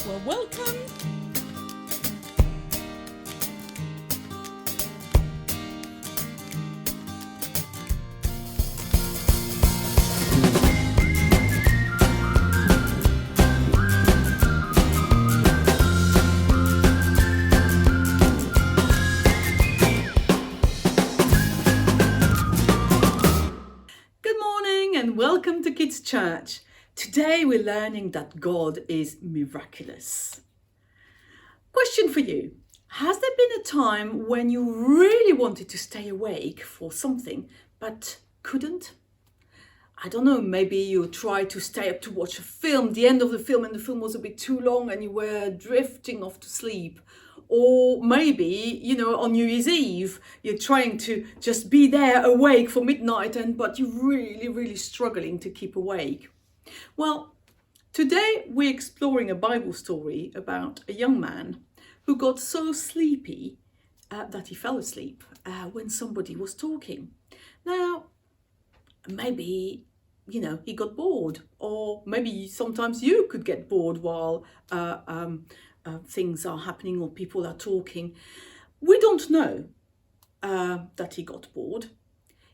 Well, welcome. Good morning and welcome to Kids Church. Today we're learning that God is miraculous. Question for you. Has there been a time when you really wanted to stay awake for something but couldn't? I don't know, maybe you tried to stay up to watch a film, the end of the film, and the film was a bit too long and you were drifting off to sleep. Or maybe, on New Year's Eve, you're trying to just be there awake for midnight, but you're really struggling to keep awake. Well, today we're exploring a Bible story about a young man who got so sleepy that he fell asleep when somebody was talking. Now, maybe, he got bored, or maybe sometimes you could get bored while things are happening or people are talking. We don't know that he got bored.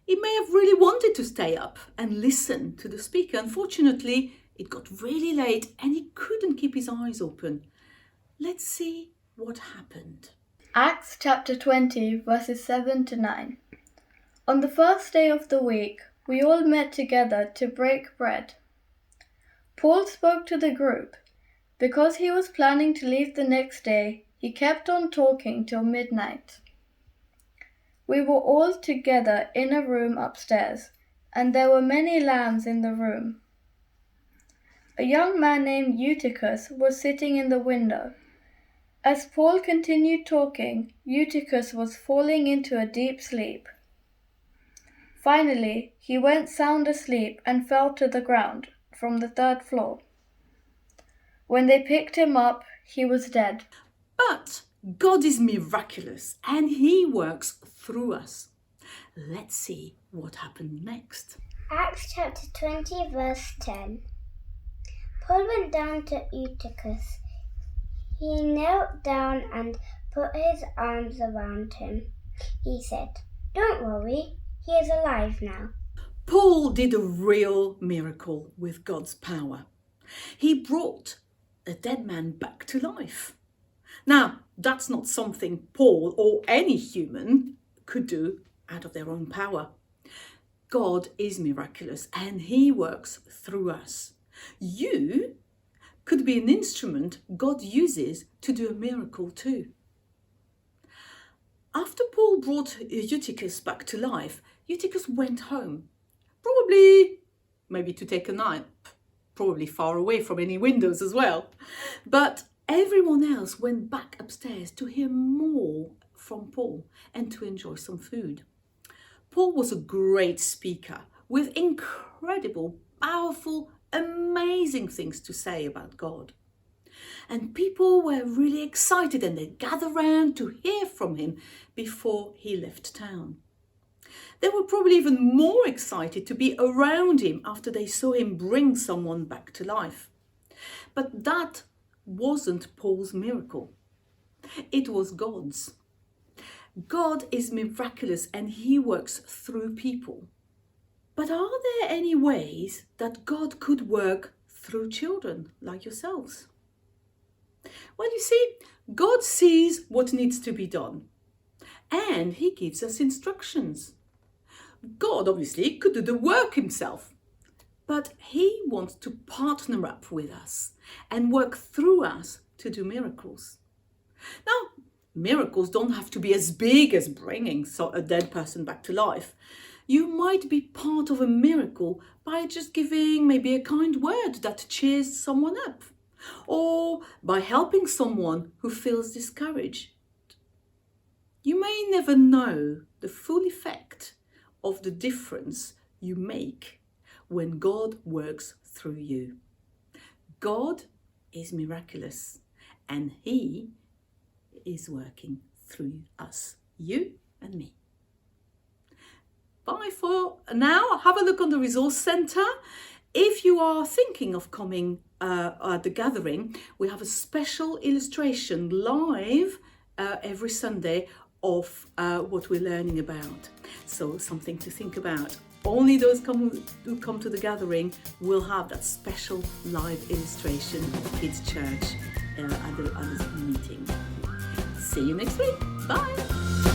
He may have really wanted to stay up and listen to the speaker. Unfortunately, it got really late and he couldn't keep his eyes open. Let's see what happened. Acts chapter 20, verses 7 to 9. On the first day of the week, we all met together to break bread. Paul spoke to the group. Because he was planning to leave the next day, he kept on talking till midnight. We were all together in a room upstairs, and there were many lamps in the room. A young man named Eutychus was sitting in the window. As Paul continued talking, Eutychus was falling into a deep sleep. Finally, he went sound asleep and fell to the ground from the third floor. When they picked him up, he was dead. But God is miraculous and he works through us. Let's see what happened next. Acts chapter 20, verse 10. Paul went down to Eutychus. He knelt down and put his arms around him. He said, "Don't worry, he is alive now." Paul did a real miracle with God's power. He brought a dead man back to life. Now, that's not something Paul or any human could do out of their own power. God is miraculous and he works through us. You could be an instrument God uses to do a miracle too. After Paul brought Eutychus back to life, Eutychus went home, maybe to take a nap, probably far away from any windows as well. But everyone else went back upstairs to hear more from Paul and to enjoy some food. Paul was a great speaker with incredible, powerful, amazing things to say about God. And people were really excited and they gathered around to hear from him before he left town. They were probably even more excited to be around him after they saw him bring someone back to life. But that wasn't Paul's miracle. It was God's. God is miraculous and he works through people. But are there any ways that God could work through children like yourselves? Well, you see, God sees what needs to be done and he gives us instructions. God obviously could do the work himself, but he wants to partner up with us and work through us to do miracles. Now, miracles don't have to be as big as bringing a dead person back to life. You might be part of a miracle by just giving maybe a kind word that cheers someone up, or by helping someone who feels discouraged. You may never know the full effect of the difference you make when God works through you. God is miraculous and he is working through us, you and me. Bye for now. Have a look on the resource centre. If you are thinking of coming at the gathering, we have a special illustration live every Sunday of what we're learning about. So something to think about. Only those who come to the gathering will have that special live illustration of the Kids Church at the meeting. See you next week. Bye.